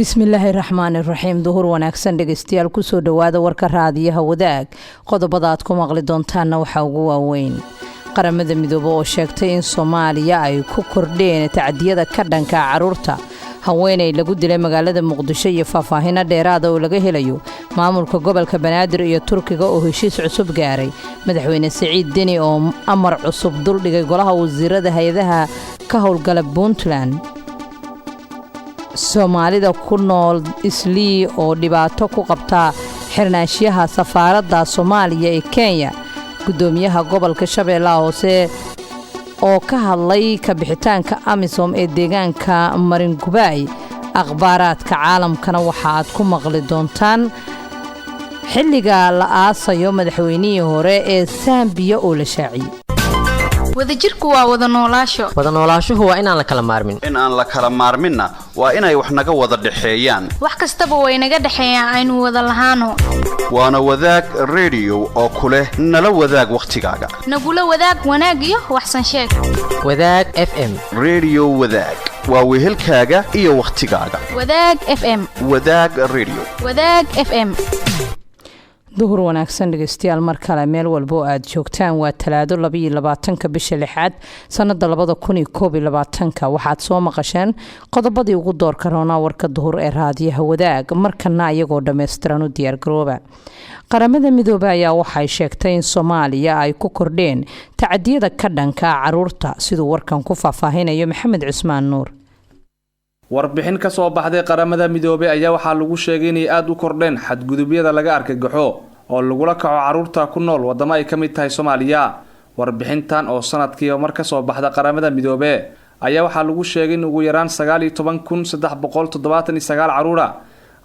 bismillaahi raxmaani raxiim. duhur wanaagsan dhegeystayaal kusoo dhawaada warka raadiyaha wadaag. qodobada aad ku maqli doontaanna waxaa ugu waaweyn qaramada midoobe oo sheegtay in Soomaaliya ay ku kordheen tacdiyada ka dhanka caruurta. haweeney lagu dilay magaalada Muqdisho iyo faahfaahin dheeraad ah oo laga helayo maamulka gobolka Banaadir iyo Turkiga oo heshiis cusub gaaray. madaxweyne Saciid Deni oo amar cusub dul dhigay golaha wasiirada hay'adaha ka howlgala Puntland. Soomaalida ku nool Islii oo dhibaato ku qabta xirnaanshiyaha safaaradda Soomaaliya ee Kenya. gudoomiyaha gobolka Shabeellaha Hoose oo ka hadlay ka bixitaanka Amisom ee deegaanka Maringubay. akhbaaraadka caalamkana waxa aad ku maqli doontaan xilliga la aasayo madaxweynihii hore ee Zambia oo la shaaciyay. wadajirku waa wada noolaasho. wada noolaashuhu waa inaan la kala maarmin. in aan la kala maarminna waa inay wax naga wada dhaxeeyaan. wax kastaba way naga dhaxeeyaan aynu wada lahaano. waana wadaag radio oo kule nala wadaag waqtigaaga. nagula wadaag wanaag iyo waxsan sheeg. wadaag FM radio wadaag waa wehelkaaga iyo waqtigaaga. wadaag FM wadaag radio. wadaag FM. duhur wanaagsan dhegeystayaal mar kale meel walba oo aad joogtaan. waa talaado 22 bisha 6 sanada 2021. waxaad soo maqasheen qodobadii ugu doorka roona warka duhur ee raadiyaha wadaag. markana iyagoo dhameystiran u diyaar garooba. qaramada midoobe ayaa waxay sheegtay in Soomaaliya ay ku kordheen tacdiyada ka dhanka caruurta sidoo warkan ku faahfaahinayo Maxamed Cismaan Nuur. warbixin ka soo baxday qaramada midoobe ayaa waxaa lagu sheegay inay aad u kordheen xadgudubyada laga argagaxo oo lagula kaco caruurta ku nool wadamo ay ka mid tahay Soomaaliya. warbixintan oo sanadkii mar ka soo baxda qaramada midoobe ayaa waxaa lagu sheegay in ugu yaraan 19379 caruura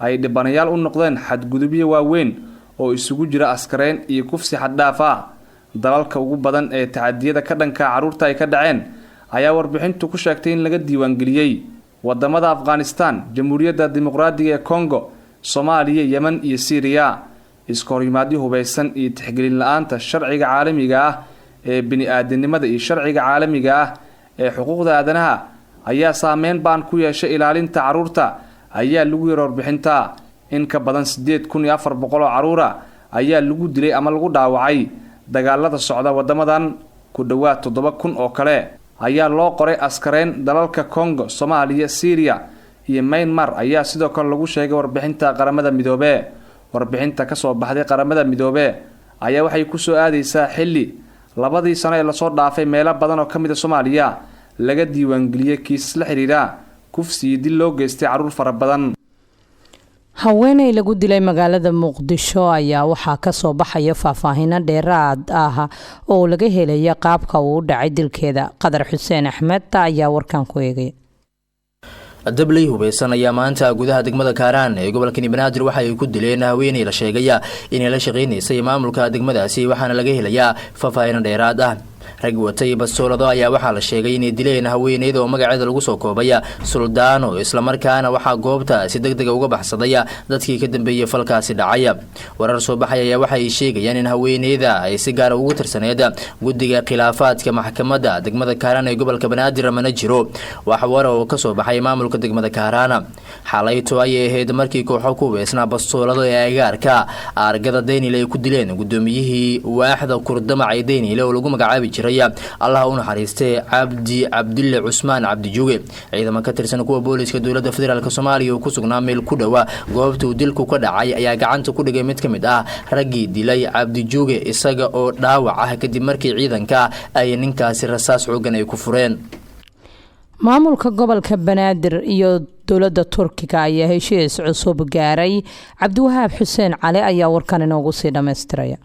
ay dhibanayaal u noqdeen xadgudubyo waaweyn oo isugu jira askareyn iyo kufsi xad dhaaf ah. dalalka ugu badan ee tacadiyada ka dhanka caruurta ay ka dhaceen ayaa warbixintu ku sheegtay in laga diiwaan geliyay wadamada Afghanistan, Jamhuuriyadda Dimuqraadiga ee Congo, Soomaaliya, Yemen iyo Syria. iskoorimaadyo hubeysan iyo tixgelin la'aanta sharciga caalamiga ah ee bini'aadanimada iyo sharciga caalamiga ah ee xuquuqda aadanaha ayaa saameyn baan ku yeeshay ilaalinta caruurta ayaa lagu yiri warbixinta. in ka badan 8400 oo caruura ayaa lagu dilay ama lagu dhaawacay dagaalada socda wadamadan. ku dhawaad 7000 oo kale ayaa loo qoray askareyn dalalka Congo, Soomaaliya, Syria iyo Myanmar ayaa sidoo kale lagu sheegay warbixinta qaramada midoobe. warbixinta ka soo baxday qaramada midoobe ayaa waxay ku soo aadaysaa xilli labadii sano ee la soo dhaafay meelo badan oo kamid ah Soomaaliya laga diiwaan geliyay kiis la xiriira kufsi dil loo geystay caruur fara badan. haweeney lagu dilay magaalada Muqdisho ayaa waxaa ka soo baxaya faahfaahin dheeraad ah oo laga helay qaabka uu dhacay dilkeeda. Qadar Xuseen Axmed ayaa warkan ku eegay. dabley hubeysan ayaa maanta gudaha degmada Kaaraan ee gobolka Banaadir waxa ay ku dileen haweeney la sheegay inay la shaqeynaysay maamulka degmadaasi waxaana laga helayaa faahfaahin dheeraad ah. rag watay bastoolado ayaa waxaa la sheegay inay dileen haweeneyda oo magaceeda lagu soo koobay Suldaano isla markaana waxaa goobta si degdeg uga baxsaday dadkii ka dambeeyay falkaasi dhacay. warar soo baxay ayaa waxay sheegayaan in haweeneyda ay si gaar ah ugu tirsaneed guddiga khilaafaadka maxkamadda degmada Kaaraan ee gobolka Banaadir mana jiro wax war oo ka soo baxay maamulka degmada Kaaraan. xalayto ay ahayd markii kooxo ku weesna bastoolado ee agaarka argada Deynile ay ku dileen gudoomiyihii waaxda Kurdama ay Deynile oo lagu magacaabi jiray Allah u naxariistay Cabdille Cusmaan Cabdijuuge. ciidamada ka tirsan kuwa booliska dawladda federaalka Soomaaliya oo ku sugnaa meel ku dhawa goobta uu dilku ka dhacay ayaa gacanta ku dhigay mid kamid ah raggii dilay Cabdijuuge isaga oo dhaawac ah kadib markii ciidanka ay ninkaasi rasaas xoogan ay ku fureen. maamulka gobolka Banaadir iyo dawladda Turkiga ayaa heshiis cusub gaaray. Cabdiwahaab Xuseen Cali ayaa warkan inoogu sii dhameystiraya.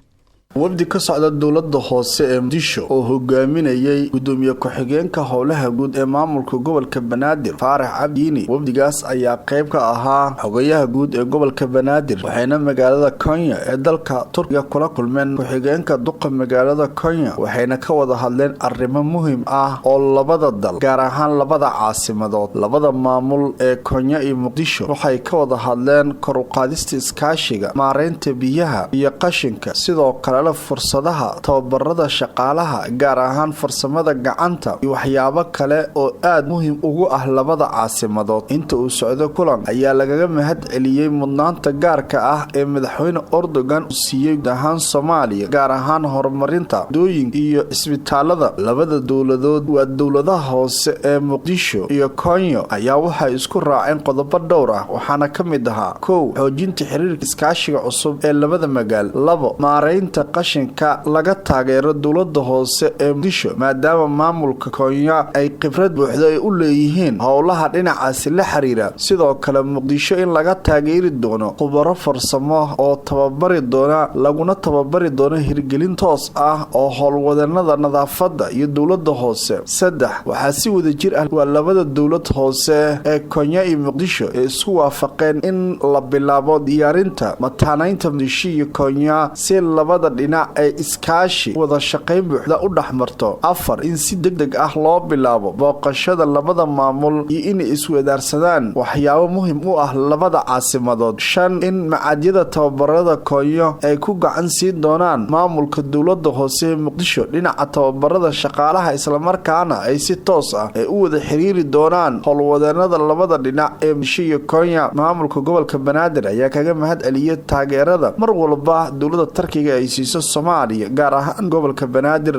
wafdi ka socda dawladda hoose ee Muqdisho oo hogaaminayay gudoomiye ku-xigeenka howlaha guud ee maamulka gobolka Banaadir Faarax Cabdiini. wafdigaas ayaa qayb ka ahaa xogayaha guud ee gobolka Banaadir waxayna magaalada Kenya ee dalka Turkiga kula kulmeen ku-xigeenka duqa magaalada Kenya waxayna ka wada hadleen arrimo muhiim ah oo labada dal gaar ahaan labada caasimadood labada maamul ee Kenya iyo Muqdisho waxay ka wada hadleen kor u qaadista iskaashiga maareynta biyaha iyo qashinka sidoo kale helo fursadaha tababarada shaqaalaha gaar ahaan farsamada gacanta iyo waxyaabo kale oo aad muhiim ugu ah labada caasimadood. inta uu socdo kulan ayaa lagaga mahad celiyey mudnaanta gaarka ah ee madaxweyne Erdogan uu siiyey dahan Soomaaliya gaar ahaan horumarinta dooyinka iyo isbitaalada. labada dowladood waa dowladaha hoose ee Muqdisho iyo Kenya ayaa waxay isku raaceen qodobo dhowr ah waxaana kamid ahaa 1 xoojinta xiriirka iskaashiga cusub ee labada magaal. 2 maareynta qashinka laga taageero dowladda hoose ee Muqdisho maadaama maamulka Kenya ay khibrad buuxda u leeyihiin howlaha dhinacaasi la xiriira. sidoo kale Muqdisho in laga taageeri doono khubaro farsamo oo tababari doona laguna tababari doono hirgelin toos ah oo howlwadanada nadaafadda iyo dowladda hoose. 3 waxaa si wada jir ah waa labada dowlad hoose ee Kenya iyo Muqdisho ee isku waafaqeen in la bilaabo diyaarinta mataanaynta Muqdisho iyo Kenya si labada dhinac ay iskaashi wada shaqayn buuxda u dhaxmarto. 4 in si degdeg ah loo bilaabo booqashada labada maamul iyo in iswadaarsadaan waxyaabo muhiim u ah labada caasimadood. 5 in macadyada tababarada Kenya ay ku gacan siin doonaan maamulka dowladda hoose ee Muqdisho dhinaca tababarada shaqaalaha isla markaana ay si toos ah ay u wada xiriiri doonaan howlwadanada labada dhinac ee Muqdisho iyo Kenya. maamulka gobolka Banaadir ayaa kaga mahad celiyay taageerada mar walba dowladda Turkiga ay siiso Soomaaliya gaar ahaan gobolka Banaadir.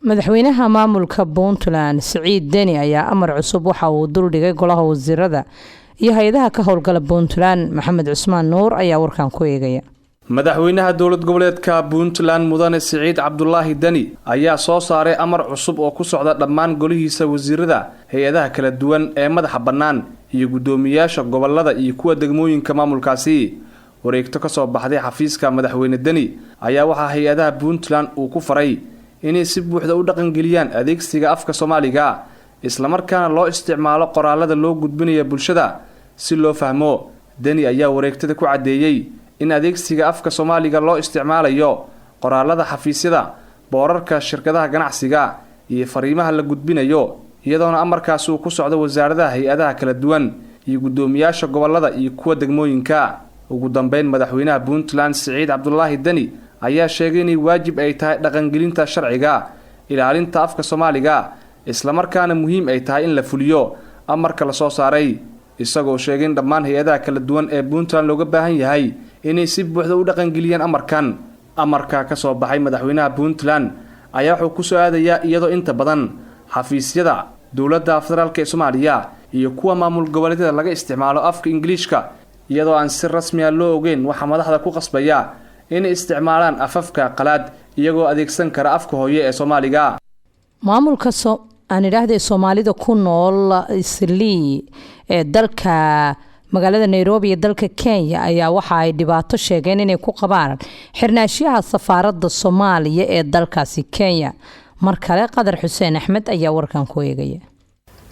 madaxweynaha maamulka Puntland Siciid Deni ayaa amar cusub waxa uu dul dhigay golaha wasiirada iyo hay'adaha ka howlgala Puntland. Maxamed Cusmaan Nuur ayaa warkan ku eegaya. madaxweynaha dowlad goboleedka Puntland mudane Siciid Cabdullaahi Deni ayaa soo saaray amar cusub oo ku socda dhammaan golihiisa wasiirada hay'adaha kala duwan ee madaxa bannaan iyo gudoomiyaasha gobolada iyo kuwa degmooyinka maamulkaasi. wareegto ka soo baxday xafiiska madaxweyne Deni ayaa waxa hay'adaha Puntland uu ku faray inay si buuxda u dhaqan geliyaan adeegsiga afka Soomaaliga isla markaana loo isticmaalo qoraalada loo gudbinayo bulshada si loo fahmo. Deni ayaa wareegtada ku cadeeyay in adeegsiga afka Soomaaliga loo isticmaalayo qoraalada xafiisyada, boorarka shirkadaha ganacsiga iyo fariimaha la gudbinayo iyadoona amarkaas uu ku socdo wasaaradaha hay'adaha kala duwan iyo gudoomiyaasha gobolada iyo kuwa degmooyinka. ugu dambeyn madaxweynaha Puntland Siciid Cabdullaahi Deni ayaa sheegay in waajib ay tahay dhaqangelinta sharciga ilaalinta afka Soomaaliga isla markaana muhiim ay tahay in la fuliyo amarka la soo saaray isagoo sheegay in dhammaan hay'adaha kala duwan ee Puntland looga baahan yahay inay si buuxda u dhaqangeliyaan amarka ka soo baxay madaxweynaha Puntland ayaa wuxuu ku soo aadayaa iyadoo inta badan xafiisyada dowladda federaalka ee Soomaaliya iyo kuwa maamul goboleedyada laga isticmaalo afka Ingiriiska iyadoo aan si rasmi ah loo ogeyn waxa madaxda ku qasbaya inay isticmaalaan afafka qalaad iyagoo adeegsan kara afka hooyo ee Soomaaliga. maamulka aan idhaahdee Soomaalida ku nool Islii ee dalka magaalada Nairobi ee dalka Kenya ayaa waxa ay dhibaato sheegeen inay ku qabaan xirnaashiyaha safaaradda Soomaaliya ee dalkaasi Kenya. mar kale Qadar Xuseen Axmed ayaa warkan ku eegaya.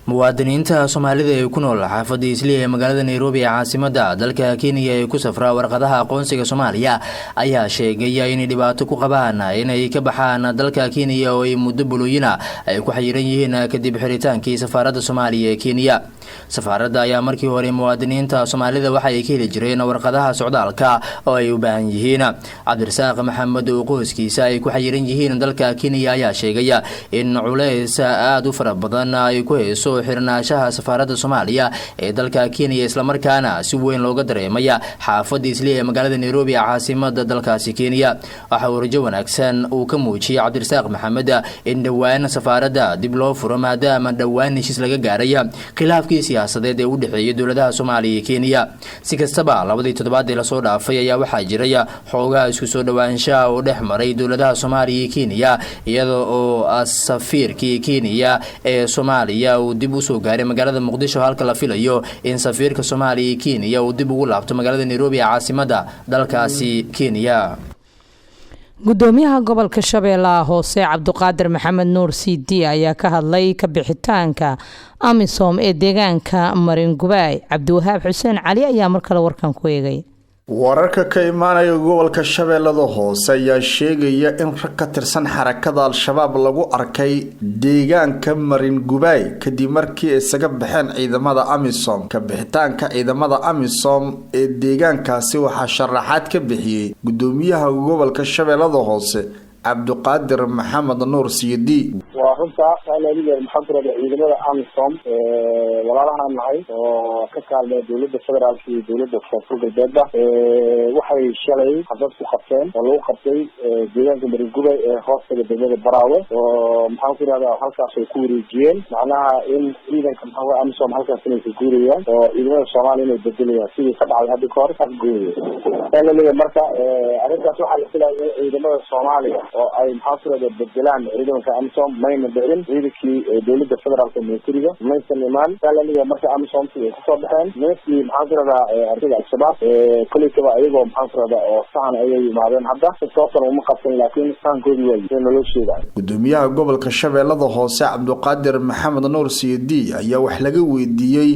muwaadiniinta Soomaalida ee ku nool xaafadda Islii ee magaalada Nairobi ee caasimadda dalka Kenya ee ku safraa warqadaha aqoonsiga Soomaaliya ayaa sheegay in dhibaato ku qabaan inay ka baxaan dalka Kenya oo ay muddo bulooyina ay ku xayiran yihiin kadib xiritaankii safaaradda Soomaaliya ee Kenya. safaaradda ayaa markii hore muwaadiniinta Soomaalida waxa ay ka heli jireen warqadaha socdaalka oo ay u baahan yihiin. Cabdirasaaq Maxamed oo qoyskiisa ay ku xayiran yihiin dalka Kenya ayaa sheegay in culays aad u fara badan ay ku hayso xirnaashaha safaaradda Soomaaliya ee dalka Kenya isla markaana si weyn looga dareemaya xaafadda Islii ee magaalada Nairobi ee caasimadda dalkaasi Kenya. waxa uu rajo wanaagsan uu ka muujiyay Cabdirasaaq Maxamed in dhawaan safaaradda dib loo furo maadaama dhawaan heshiis laga gaaray khilaafkii siyaasadeed ee u dhaxeeyay dowladaha Soomaaliya iyo Kenya. si kastaba labadii toddobaad ee la soo dhaafay ayaa waxaa jiray xoogaa isku soo dhawaanshaha oo dhex maray dowladaha Soomaaliya iyo Kenya iyadoo oo safiirkii Kenya ee Soomaaliya uu dib u soo gaaray magaalada Muqdisho halka la filayo in safiirka Soomaaliya iyo Kenya uu dib ugu laabto magaalada Nairobi ee caasimadda dalkaasi Kenya. gudoomiyaha gobolka Shabeellaha Hoose Cabduqaadir Maxamed Nuur CD ayaa ka hadlay ka bixitaanka Amisom ee deegaanka Marin Gubay. Cabdiwahaab Xuseen Cali ayaa mar kale warkan ku eegay. wararka ka imaanaya gobolka Shabeellada Hoose ayaa sheegaya in rag ka tirsan xarakada al-shabaab lagu arkay deegaanka Marin Gubay kadib markii ay isaga baxeen ciidamada AMISOM ka bixitaanka ciidamada AMISOM ee deegaankaasi waxaa sharaxaad ka bixiyay gudoomiyaha gobolka Shabeellada Hoose Abuukar Maxamed Nuur Siidi runta qaaliga maxamed ciidamada AMISOM walaalaha nahay oo ka kaalmay dawladda federaalka iyo dawladda federaalka waxay shalay xabad ku qabteen oo lagu qabtay deegaanka Marin Gubay ee hoostiga degmada Baraawe oo maxamed halkaas ay ku wareejiyeen macnaha in ciidanka maxamed AMISOM halkaas inay ku guuriyaan oo ciidamada Soomaaliya inay bedelayaan sidii ka dhacday hadda kahor afgooyay qaaliga marka arrintaas waxaa la filayaa ciidamada Soomaaliya oo ay maxamed bedelaan ciidanka AMISOM mayna bedelin ciidankii dawladda federaalka militariga maysan imaan qaaliga marka AMISOM ay ku soo baxeen meeshii maxamed arrinta al-shabaab kulliba ayagoo maxamed oo sahan ayay yimaadeen hadda sababtoo uma qabsan laakiin sahankoodii way nolosheeda gudoomiyaha gobolka Shabeellada Hoose Abuukar Maxamed Nuur Siidi ayaa wax laga weydiiyay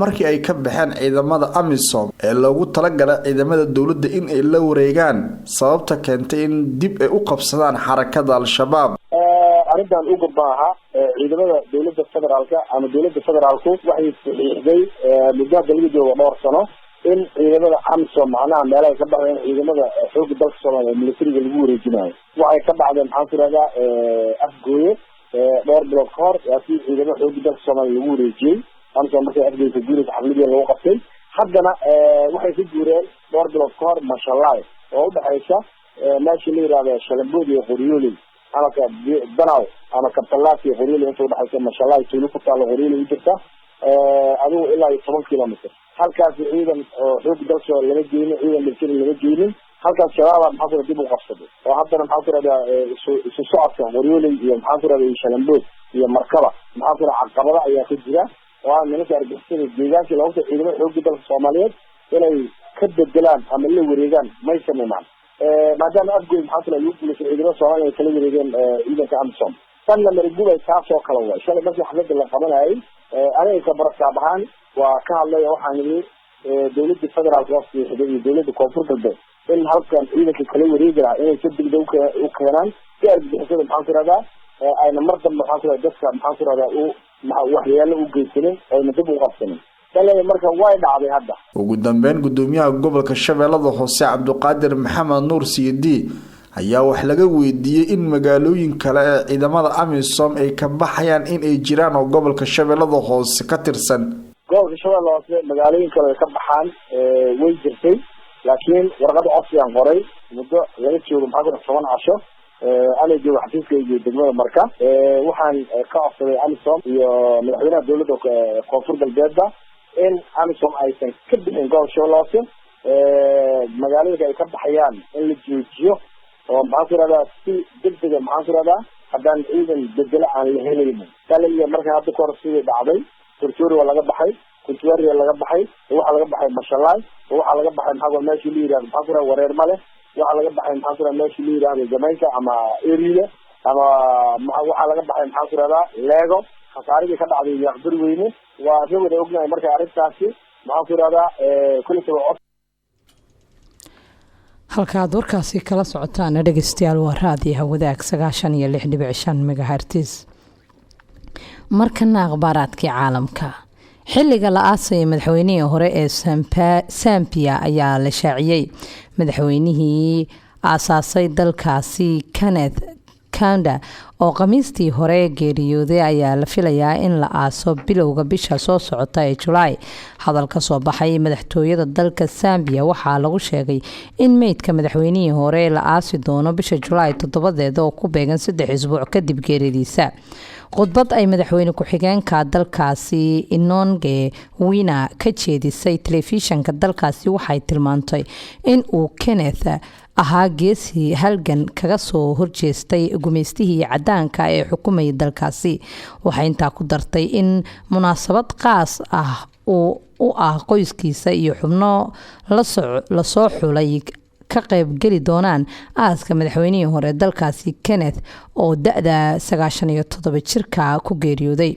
markii ay ka baxeen ciidamada AMISOM ee lagu talagalay ciidamada dawladda in ay la wareegaan sababta keentay in dib ay u qabsadaan xarakada al-shabaab arrintan ugu baaha ciidamada dawladda federaalka ama dawladda federaalku waxay saxiixday muddo laga joogo dhowr sano in ciidamada AMISOM macnaha meelaha ka baxeen ciidamada xoogga dalka Soomaaliya militariga lagu wareejinayo waxay ka dhacdeen maxamed afgooye dhowr bilood ka hor si ciidamada xoogga dalka Soomaaliya lagu wareejiyay AMISOM markay afgooye guurida xafladii lagu qabtay haddana waxay ku guureen dhowr bilood ka hor mashallah oo u dhaxaysa meesha la yiraahdo Shalambood iyo Qoryooli ama ka Daawo ama ka Talaati iyo Qoryooli inta u dhaxaysa mashallah tuulo ku taalo Qoryooli u jirta adigu ilaa 10 kilomitir halkaas ciidan xoogga dalka laga geeyay ciidan militari laga geeyay halkaas shabaab maxamed dib u qabsaday oo haddana maxamed isu socodka Qoryooli iyo maxamed Shalambood iyo Markaba maxamed caqabada ayaa ku jira oo nimanka argagixisada deegaanka looga ciidamada xoogga dalka Soomaaliyeed inay ka bedelaan ama la wareegaan may sameeyaan maadaama afgooy maxamed lagu guuleeyay ciidamada Soomaaliyeed kala wareegeen ciidanka AMISOM tan la Marin Gubay taasoo kala way shalay markii xafladda la qabanayay aniga ka barakabahan waa ka hadlay waxaan yiri dawladda federaalka oo siixday iyo dawladda koonfurta in halkan ciidanka kala wareegaya inay si degdeg u keenaan si argagixisada maxamed ayna mar dambe maxamed dadka maxamed waxyaalo u geysaneen ayna dib u qabsaneen qaaliga marka way dhacday hadda ugu dambeyn gudoomiyaha gobolka Shabeellada Hoose Abuukar Maxamed Nuur Siidi ayaa wax laga weydiiyay in magaalooyin kale ee ciidamada AMISOM ay ka baxayaan in ay jiraan oo gobolka Shabeellada Hoose ka tirsan gobolka Shabeellada Hoose magaalooyin kale ka baxaan way jirtay laakiin warqad codsi aan qoray muddo laga joogo maxamed 10 casho أنا جو حسيت كي دمنا مركز وحن كأصل أمسوم يا مدينة دولة كونفور بالجدة إن أمسوم أيضا كبد إن قال شو لاسه مجالي كي كبد حيان اللي جيو ومعاصر هذا في جد معاصر هذا حدان إذا بدل عن الهليم قال لي مركز هذا كورسي بعدي كرتوري ولا جب حي كرتوري ولا جب حي هو على جب حي ما شاء الله هو على جب حي محاول ماشي لي يعني معاصر ورير ماله waxa laga baxay maxaa meeshii la yiraahdo Jamaica ama Area ama waxa laga baxay maxaa Lego khasaarigii ka dhacday yaqdir weyne waa soo ognahay markay arrintaasi maxaa kulliba halka warkaasi kala socotaan dhageystayaal waa raadiyaha Wadaag 96.5 MHz markana akhbaaradka caalamka xilliga la aasay madaxweynihii hore ee Zambia ayaa la shaaciyay madaxweynihii aasaasay dalkaasi Kenneth Kaunda oo khamiistii hore geeriyooday ayaa la filayaa in la aaso bilowga bisha soo socota ee July hadal ka soo baxay madaxtooyada dalka Zambia waxaa lagu sheegay in meydka madaxweynihii hore la aasi doono bisha July 7 oo ku beegan 3 isbuuc kadib geeridiisa khudbad ay madaxweyne ku-xigeenka dalkaasi Inonge Wina ka jeedisay telefishanka dalkaasi waxay tilmaantay in uu Kenneth ahaa geesi halgan kaga soo horjeestay gumeystihii cadaanka ee xukumayay dalkaasi waxay intaa ku dartay in munaasabad qaas ah u ah qoyskiisa iyo xubno la soo xulay ka qaybgeli doonaan aaska madaxweynihii hore dalkaasi Kenneth oo da-da 97 jirka ku geeriyooday.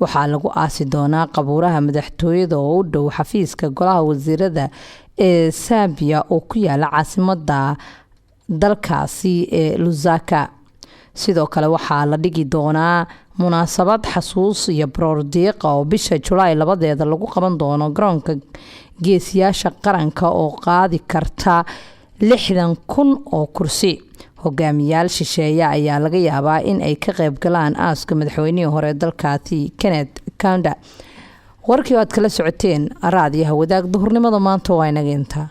waxaa lagu aasi doonaa qabuuraha madaxtooyada oo u dhow xafiiska golaha wasiirada ee Zambia oo ku yaala caasimada dalkaasi ee Lusaka. sidoo kale waxaa la dhigi doonaa munaasabad xasuus iyo baroordiiq oo bisha July 2 lagu qaban doono garoonka geesiyaasha qaranka oo qaadi karta 60,000 oo kursi. hogaamiyaal shisheeye ayaa laga yaabaa in ay ka qayb galaan aaska madaxweynihii hore dalkaasi Kenneth Kaunda. warkii aad kala socoteen raadiyaha wadaag duhurnimada maanta waa inaga intaa.